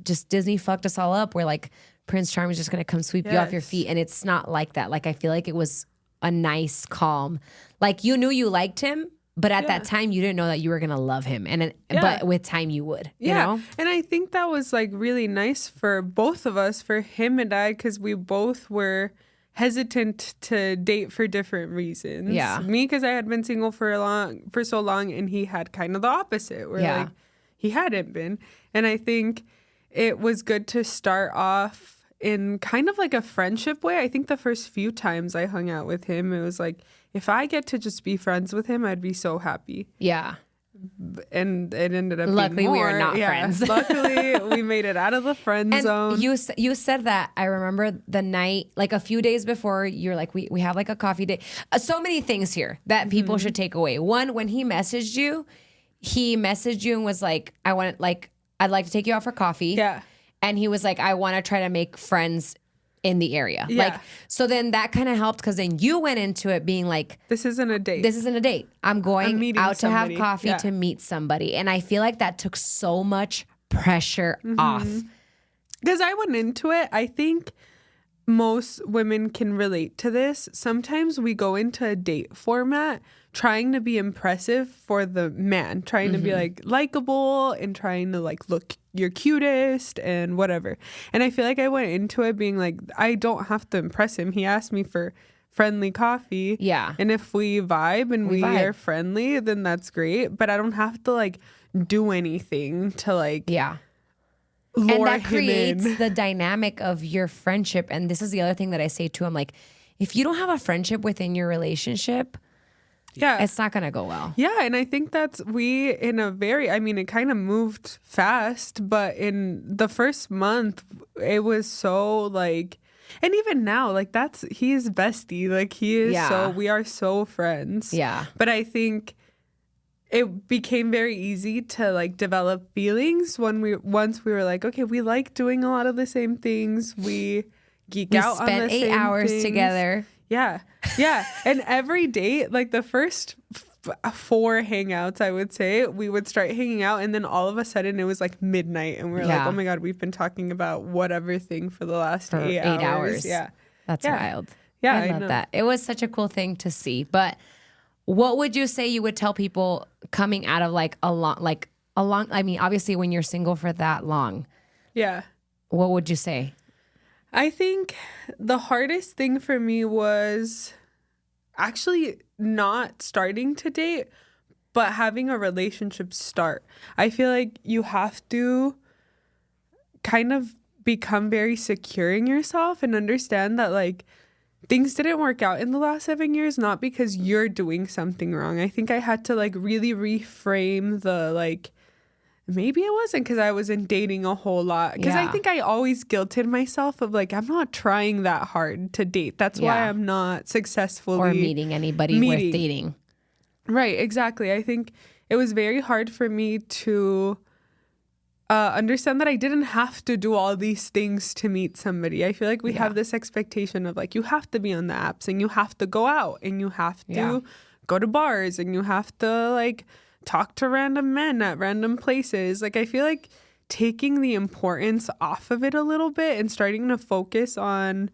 just Disney fucked us all up. We're like, Prince Charming is just going to come sweep you off your feet. And it's not like that. Like, I feel like it was a nice, calm, like you knew you liked him, but at that time you didn't know that you were going to love him. But with time you would, you know? And I think that was like really nice for both of us, for him and I, because we both were hesitant to date for different reasons. Yeah. Me, because I had been single for so long, and he had kind of the opposite, where like he hadn't been. And I think it was good to start off in kind of like a friendship way. I think the first few times I hung out with him, it was like, if I get to just be friends with him, I'd be so happy. Yeah. And it ended up Luckily, being more. we are not friends. Luckily, we made it out of the friend zone. You said that. I remember the night, like a few days before, you're like, we have like a coffee date. So many things here that people should take away. One, when he messaged you and was like, I'd like to take you out for coffee. Yeah. And he was like, I want to try to make friends in the area. Yeah. Like, so then that kind of helped because then you went into it being like, This isn't a date. this isn't a date. I'm going meeting out to have somebody. coffee Yeah. to meet somebody. And I feel like that took so much pressure off. Because I went into it, I think most women can relate to this. Sometimes we go into a date format trying to be impressive for the man, trying to be like likable and trying to like look your cutest and whatever. And I feel like I went into it being like, I don't have to impress him. He asked me for friendly coffee. Yeah. And if we vibe and we vibe. are friendly, then that's great. But I don't have to like do anything to like Yeah. lure And that him creates in. the dynamic of your friendship. And this is the other thing that I say too. I'm like, if you don't have a friendship within your relationship, Yeah. it's not going to go well. Yeah, and I think that's it kind of moved fast, but in the first month, it was so like, and even now, like he's bestie, like we are so friends. Yeah. But I think it became very easy to like develop feelings once we were like, okay, we like doing a lot of the same things. We geek We out on the spent 8 same hours things. together. Yeah. Yeah. And every date, like the first 4 hangouts, I would say, we would start hanging out. And then all of a sudden it was like midnight. And we were like, oh my God, we've been talking about whatever thing for the last 8 hours. Yeah. That's wild. Yeah, I I love know. that. It was such a cool thing to see. But what would you say you would tell people coming out of I mean, obviously when you're single for that long, Yeah. what would you say? I think the hardest thing for me was actually not starting to date, but having a relationship start. I feel like you have to kind of become very secure in yourself and understand that like things didn't work out in the last 7 years, not because you're doing something wrong. I think I had to like really reframe the like, maybe it wasn't because I wasn't dating a whole lot. Because I think I always guilted myself of like, I'm not trying that hard to date. That's why I'm not successfully Or meeting anybody worth dating. Right, exactly. I think it was very hard for me to understand that I didn't have to do all these things to meet somebody. I feel like we have this expectation of like, you have to be on the apps and you have to go out and you have to go to bars and you have to like talk to random men at random places. Like, I feel like taking the importance off of it a little bit and starting to focus on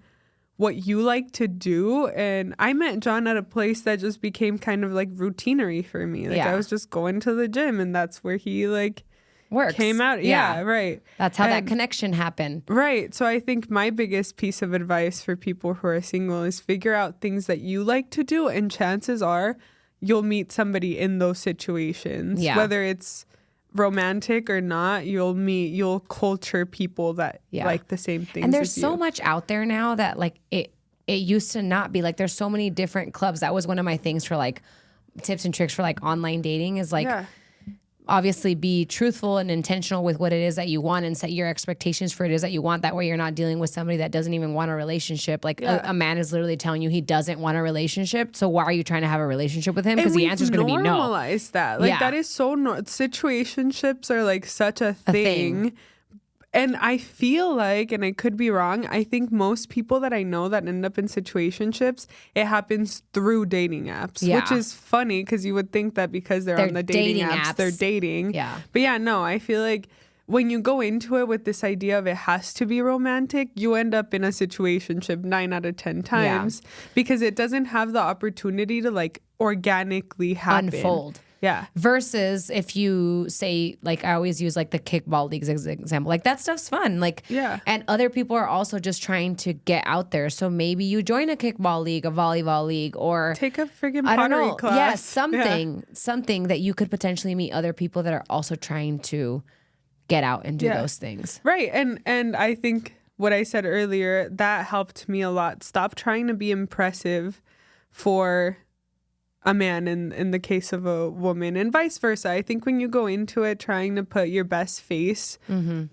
what you like to do. And I met John at a place that just became kind of like routinary for me. Like I was just going to the gym and that's where he like Works. came out. Yeah, right. That's how that connection happened. Right. So I think my biggest piece of advice for people who are single is figure out things that you like to do. And chances are you'll meet somebody in those situations. Yeah. Whether it's romantic or not, you'll culture people that like the same things. And there's as so you. much out there now that like it used to not be. Like there's so many different clubs. That was one of my things for like tips and tricks for like online dating is like obviously be truthful and intentional with what it is that you want and set your expectations for it is that you want. That way you're not dealing with somebody that doesn't even want a relationship. Like a man is literally telling you he doesn't want a relationship. So why are you trying to have a relationship with him? Because the answer is going to be no. Normalize that. Like that is so situationships are like such a thing. And I feel like, and I could be wrong, I think most people that I know that end up in situationships, it happens through dating apps, which is funny because you would think that because they're on the dating apps, they're dating. Yeah. But yeah, no, I feel like when you go into it with this idea of it has to be romantic, you end up in a situationship 9 out of 10 times because it doesn't have the opportunity to like organically happen. Unfold. Yeah. Versus if you say, like, I always use like the kickball leagues as an example. Like that stuff's fun. Like, and other people are also just trying to get out there. So maybe you join a kickball league, a volleyball league, or take a friggin' I don't pottery know. class. Yeah, something that you could potentially meet other people that are also trying to get out and do those things. Right. And I think what I said earlier, that helped me a lot. Stop trying to be impressive for a man in the case of a woman, and vice versa. I think when you go into it trying to put your best face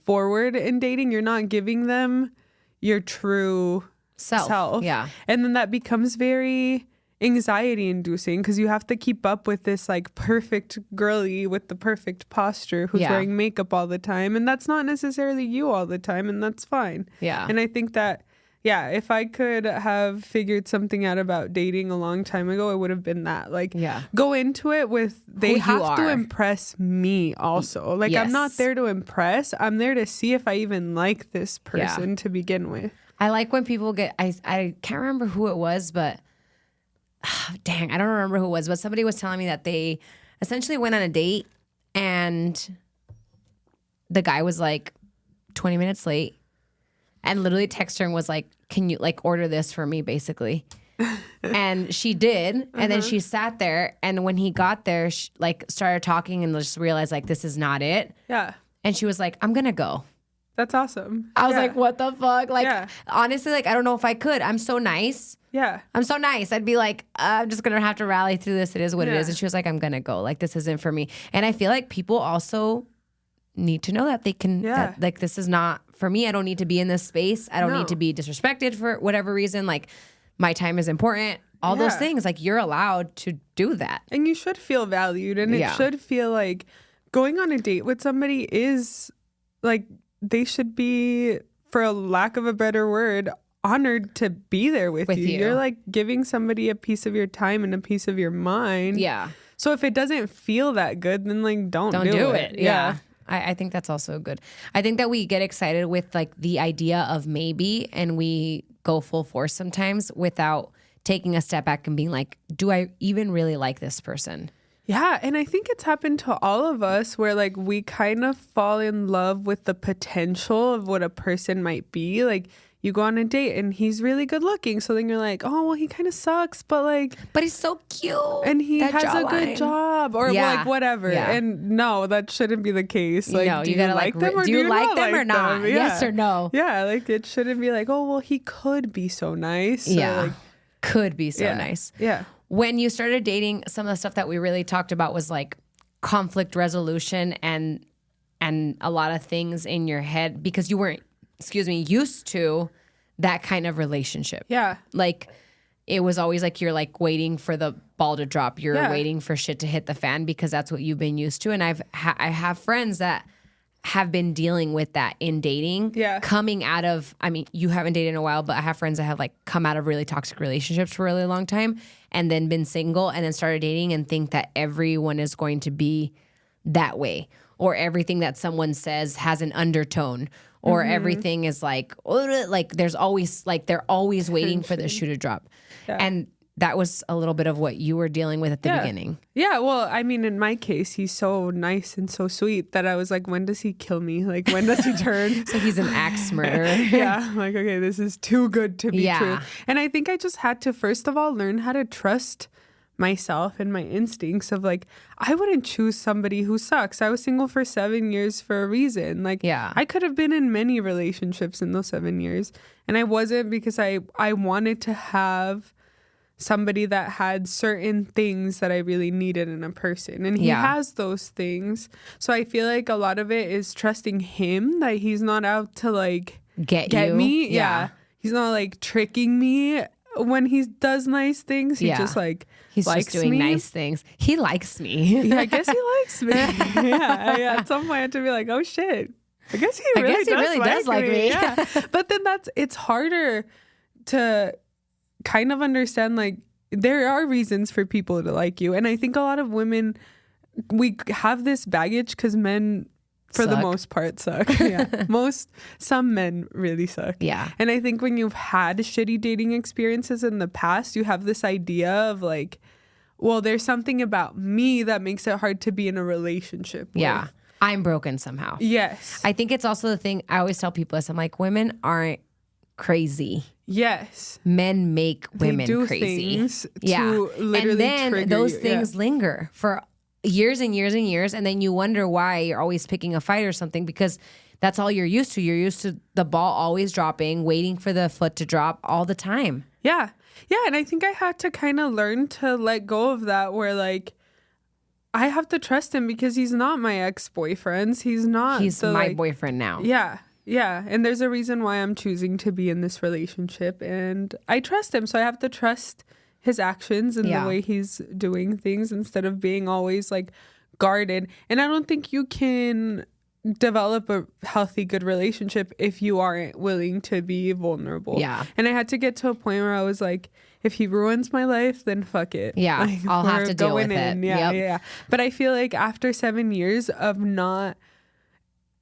forward in dating, you're not giving them your true self. Yeah. And then that becomes very anxiety inducing because you have to keep up with this like perfect girly with the perfect posture who's wearing makeup all the time, and that's not necessarily you all the time, and that's fine. Yeah. And I think that if I could have figured something out about dating a long time ago, it would have been that. Like, go into it with, they have to impress me also. Like, I'm not there to impress. I'm there to see if I even like this person to begin with. I like when people get, I can't remember who it was, but dang, I don't remember who it was, but somebody was telling me that they essentially went on a date and the guy was like 20 minutes late. And literally texted her and was like, can you like order this for me, basically? And she did. And then she sat there. And when he got there, she like started talking and just realized like, this is not it. Yeah. And she was like, I'm going to go. That's awesome. I was like, what the fuck? Like, honestly, like, I don't know if I could. I'm so nice. Yeah. I'm so nice. I'd be like, I'm just going to have to rally through this. It is what it is. And she was like, I'm going to go. Like, this isn't for me. And I feel like people also need to know that they can, that, like, this is not for me. I don't need to be in this space. I don't need to be disrespected for whatever reason. Like, my time is important. All those things. Like, you're allowed to do that. And you should feel valued. And it should feel like going on a date with somebody is like, they should be, for a lack of a better word, honored to be there with you. You're like giving somebody a piece of your time and a piece of your mind. Yeah. So if it doesn't feel that good, then like don't do it. Yeah. I think that's also good. I think that we get excited with like the idea of maybe, and we go full force sometimes without taking a step back and being like, do I even really like this person? Yeah, and I think it's happened to all of us where like we kind of fall in love with the potential of what a person might be. Like, you go on a date and he's really good looking. So then you're like, oh, well, he kind of sucks, but like... But he's so cute. And he has a good job or like whatever. Yeah. And no, that shouldn't be the case. Like, no, do you gotta like them or do you like them or not? Yes or no? Yeah, like it shouldn't be like, oh, well, he could be so nice. Yeah, like, could be so nice. Yeah. When you started dating, some of the stuff that we really talked about was like conflict resolution and a lot of things in your head because you weren't, used to that kind of relationship. Yeah. Like, it was always like you're like waiting for the ball to drop. You're waiting for shit to hit the fan because that's what you've been used to. And I have friends that have been dealing with that in dating. Yeah. Coming out of, I mean, you haven't dated in a while, but I have friends that have like come out of really toxic relationships for a really long time and then been single and then started dating and think that everyone is going to be that way, or everything that someone says has an undertone, or everything is like there's always like they're always waiting for the shoe to drop. Yeah. And that was a little bit of what you were dealing with at the beginning. Yeah, well, I mean, in my case, he's so nice and so sweet that I was like, when does he kill me? Like, when does he turn? So he's an axe murderer. Yeah, I'm like, okay, this is too good to be true. And I think I just had to, first of all, learn how to trust myself and my instincts of like, I wouldn't choose somebody who sucks. I was single for 7 years for a reason. Like, I could have been in many relationships in those 7 years. And I wasn't because I wanted to have somebody that had certain things that I really needed in a person. And he has those things. So I feel like a lot of it is trusting him, that he's not out to like get me. Yeah. He's not like tricking me when he does nice things. He just like he's likes just doing me. nice things. He likes me. Yeah, I guess he likes me. Yeah. At some point I had to be like, oh shit, I guess he really does like me. Yeah. But then it's harder to kind of understand, like, there are reasons for people to like you. And I think a lot of women, we have this baggage because men, for the most part, suck. Some men really suck. Yeah. And I think when you've had shitty dating experiences in the past, you have this idea of like, well, there's something about me that makes it hard to be in a relationship with. Yeah. I'm broken somehow. Yes. I think it's also the thing, I always tell people this, I'm like, women aren't crazy. Yes. Men make women they do crazy. Things to literally and then trigger those you. things linger for years and years and years, and then you wonder why you're always picking a fight or something, because that's all you're used to. You're used to the ball always dropping, waiting for the foot to drop all the time. Yeah. Yeah. And I think I had to kind of learn to let go of that, where like I have to trust him because he's not my ex-boyfriend. He's not. He's my boyfriend now. Yeah. Yeah. And there's a reason why I'm choosing to be in this relationship. And I trust him. So I have to trust his actions and the way he's doing things instead of being always like guarded. And I don't think you can develop a healthy, good relationship if you aren't willing to be vulnerable. Yeah. And I had to get to a point where I was like, if he ruins my life, then fuck it. Yeah. Like, I'll have we're to deal with going in. it. Yeah, yeah. But I feel like after 7 years of not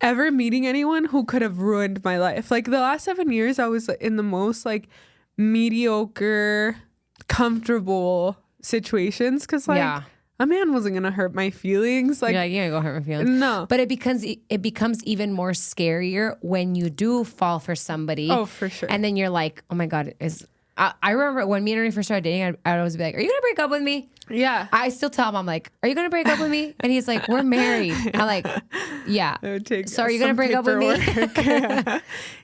ever meeting anyone who could have ruined my life, like the last 7 years, I was in the most like mediocre, comfortable situations because like a man wasn't gonna hurt my feelings. Like, you're gonna go hurt my feelings. No. But it becomes even more scarier when you do fall for somebody. Oh, for sure. And then you're like, oh my God, I remember when me and Ernie first started dating, I'd always be like, are you gonna break up with me? Yeah. I still tell him, I'm like, are you gonna break up with me? And he's like, we're married. I'm like, yeah. So are you gonna break up with me?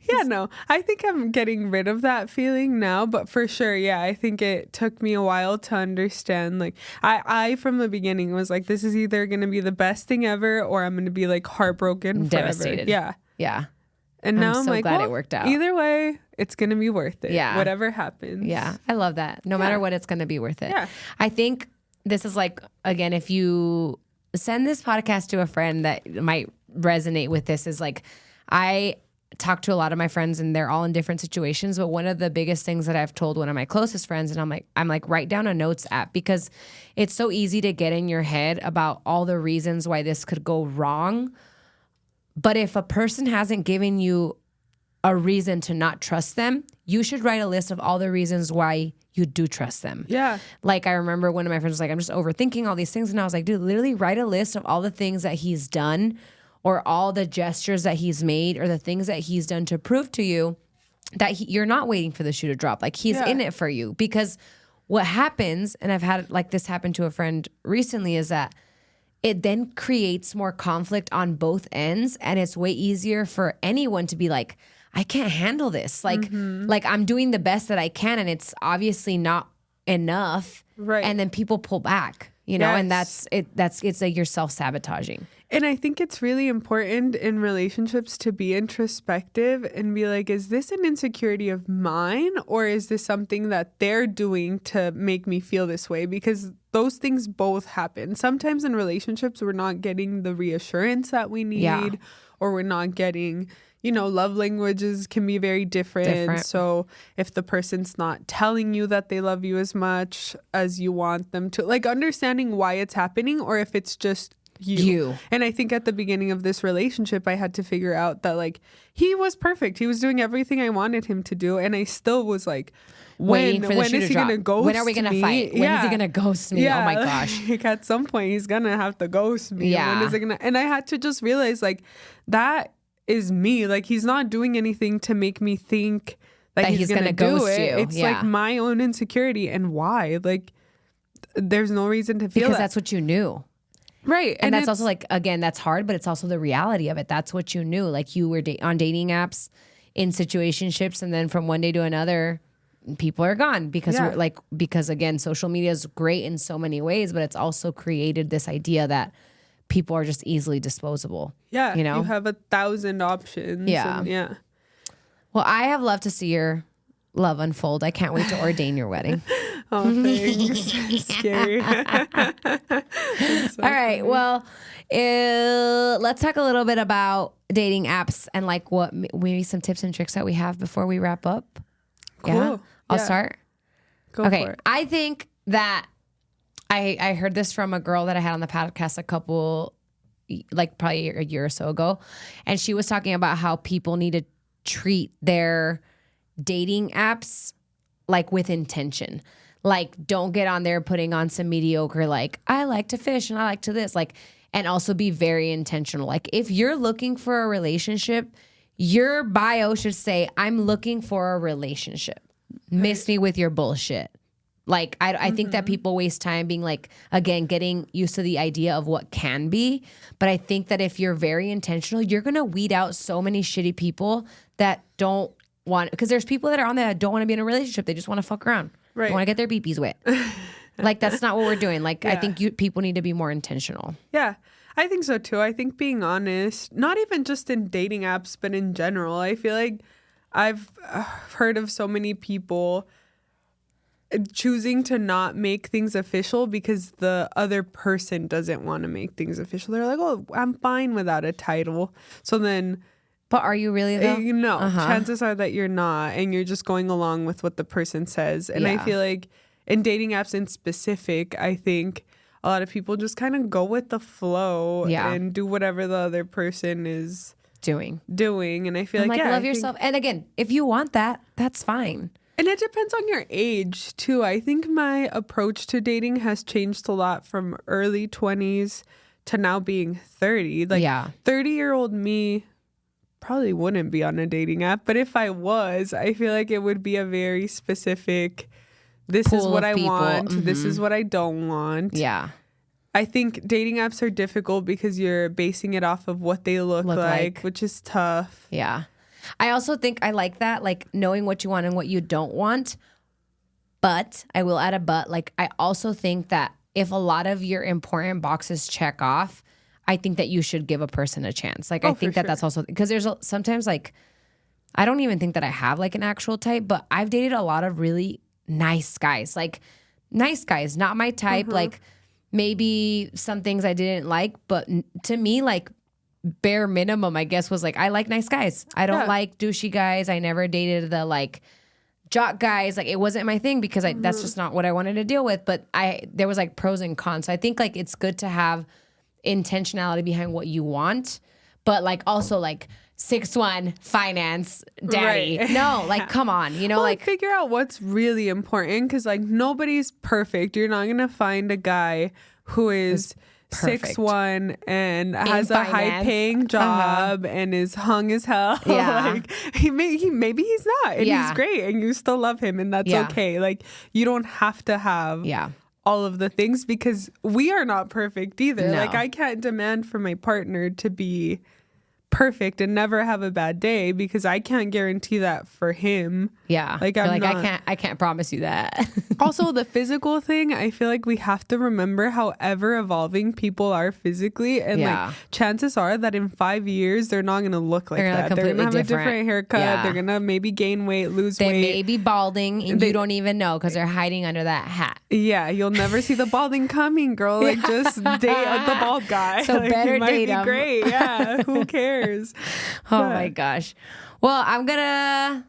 Yeah, no. I think I'm getting rid of that feeling now, but for sure, yeah, I think it took me a while to understand. Like, I from the beginning was like, this is either gonna be the best thing ever or I'm gonna be like heartbroken forever. Devastated. Yeah. Yeah. And now I'm so like, glad well, it worked out. Either way, it's gonna be worth it. Yeah. Whatever happens. Yeah. I love that. No matter what, it's gonna be worth it. Yeah. I think this is like, again, if you send this podcast to a friend that might resonate with this, is like, I talk to a lot of my friends and they're all in different situations. But one of the biggest things that I've told one of my closest friends, and I'm like, write down a notes app, because it's so easy to get in your head about all the reasons why this could go wrong. But if a person hasn't given you a reason to not trust them, you should write a list of all the reasons why you do trust them. Yeah. Like, I remember one of my friends was like, I'm just overthinking all these things. And I was like, dude, literally write a list of all the things that he's done, or all the gestures that he's made, or the things that he's done to prove to you that you're not waiting for the shoe to drop. Like, he's in it for you. Because what happens, and I've had like this happen to a friend recently, is that it then creates more conflict on both ends. And it's way easier for anyone to be like, I can't handle this. Like, like I'm doing the best that I can, and it's obviously not enough. Right. And then people pull back, you know, and Yes. it's like you're self-sabotaging. And I think it's really important in relationships to be introspective and be like, is this an insecurity of mine, or is this something that they're doing to make me feel this way? Because those things both happen. Sometimes in relationships, we're not getting the reassurance that we need, or we're not getting, you know, love languages can be very different. So if the person's not telling you that they love you as much as you want them to, like understanding why it's happening, or if it's just you. And I think at the beginning of this relationship, I had to figure out that like he was perfect. He was doing everything I wanted him to do. And I still was like, when is he going to ghost me? When are we going to fight? When is he going to ghost me? Yeah. Oh my gosh. Like at some point he's going to have to ghost me. Yeah. When is it gonna? And I had to just realize like that is me. Like he's not doing anything to make me think that he's going to ghost do it. you. It's like my own insecurity. And why? Like there's no reason to feel because that. that's what you knew. Right. And that's also like, again, that's hard, but it's also the reality of it. That's what you knew. Like you were on dating apps, in situationships, and then from one day to another, people are gone because we're like, because again, social media is great in so many ways, but it's also created this idea that people are just easily disposable. Yeah. You know, you have 1,000 options. Yeah. And yeah. Well, I have loved to see your love unfold. I can't wait to ordain your wedding. Oh, thanks. Scary. So all right. Well, let's talk a little bit about dating apps and like what maybe some tips and tricks that we have before we wrap up. Cool. Yeah? I'll start. Go Okay. for it. I think that I heard this from a girl that I had on the podcast probably a year or so ago. And she was talking about how people need to treat their dating apps like with intention. Like, don't get on there putting on some mediocre, like, I like to fish and I like to this, like, and also be very intentional. Like, if you're looking for a relationship, your bio should say, I'm looking for a relationship. Miss me with your bullshit. Like, I think that people waste time being like, again, getting used to the idea of what can be. But I think that if you're very intentional, you're going to weed out so many shitty people that don't want, because there's people that are on there that don't want to be in a relationship. They just want to fuck around. Right. They want to get their beepies wet. Like, that's not what we're doing. Like, I think people need to be more intentional. Yeah, I think so too. I think being honest, not even just in dating apps, but in general, I feel like I've heard of so many people choosing to not make things official because the other person doesn't want to make things official. They're like, oh, I'm fine without a title. So then... But are you really though? No, chances are that you're not, and you're just going along with what the person says. And I feel like in dating apps in specific, I think a lot of people just kind of go with the flow and do whatever the other person is doing. And I feel like love yourself. And again, if you want that, that's fine. And it depends on your age too. I think my approach to dating has changed a lot from early 20s to now being 30. Like 30-year-old me probably wouldn't be on a dating app, but if I was, I feel like it would be a very specific, this is what I want, this is what I don't want. Yeah. I think dating apps are difficult because you're basing it off of what they look like, which is tough. Yeah. I also think I like that, like knowing what you want and what you don't want. But I will add a but. Like, I also think that if a lot of your important boxes check off, I think that you should give a person a chance. Like, I think that that's also, because there's sometimes like, I don't even think that I have like an actual type, but I've dated a lot of really nice guys. Like, nice guys, not my type. Like, maybe some things I didn't like, but to me, like, bare minimum, I guess, was like, I like nice guys. I don't like douchey guys. I never dated the like jock guys. Like, it wasn't my thing because that's just not what I wanted to deal with. But there was like pros and cons. So I think like it's good to have intentionality behind what you want, but like also like 6'1" finance daddy. Right. No, like come on, you know, like figure out what's really important, because like nobody's perfect. You're not gonna find a guy who is 6'1" and has a high-paying job and is hung as hell. Yeah. Like maybe he's not, and he's great, and you still love him, and that's okay. Like, you don't have to have all of the things, because we are not perfect either. No. Like, I can't demand for my partner to be perfect and never have a bad day, because I can't guarantee that for him. Yeah. Like, I can't promise you that. Also, the physical thing, I feel like we have to remember how ever evolving people are physically, and like chances are that in 5 years they're not gonna look like that. They're gonna have a different haircut. They're gonna maybe gain weight, lose weight. They may be balding and you don't even know because they're hiding under that hat. Yeah, you'll never see the balding coming, girl. Like, just date the bald guy. So like, better date him. Great. Yeah. Who cares? Oh my gosh. Well, I'm gonna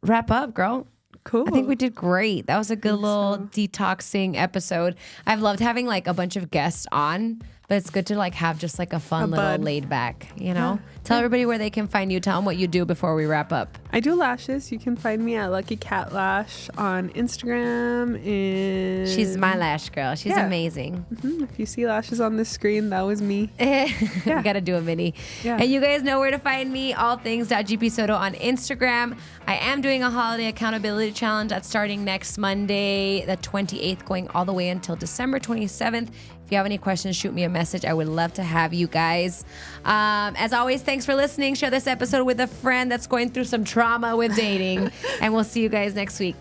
wrap up, girl. Cool. I think we did great. That was a good little detoxing episode. I've loved having like a bunch of guests on, but it's good to like have just like a fun little laid back, you know? Yeah. Tell everybody where they can find you. Tell them what you do before we wrap up. I do lashes. You can find me at Lucky Cat Lash on Instagram. And she's my lash girl. She's amazing. Mm-hmm. If you see lashes on the screen, that was me. We got to do a mini. Yeah. And you guys know where to find me. All things.GP Soto on Instagram. I am doing a holiday accountability challenge that's starting next Monday, the 28th, going all the way until December 27th. If you have any questions, shoot me a message. I would love to have you guys. As always, thanks for listening. Share this episode with a friend that's going through some trauma with dating. And we'll see you guys next week.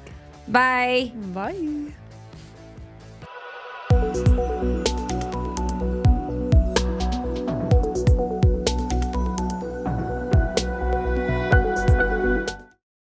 Bye. Bye.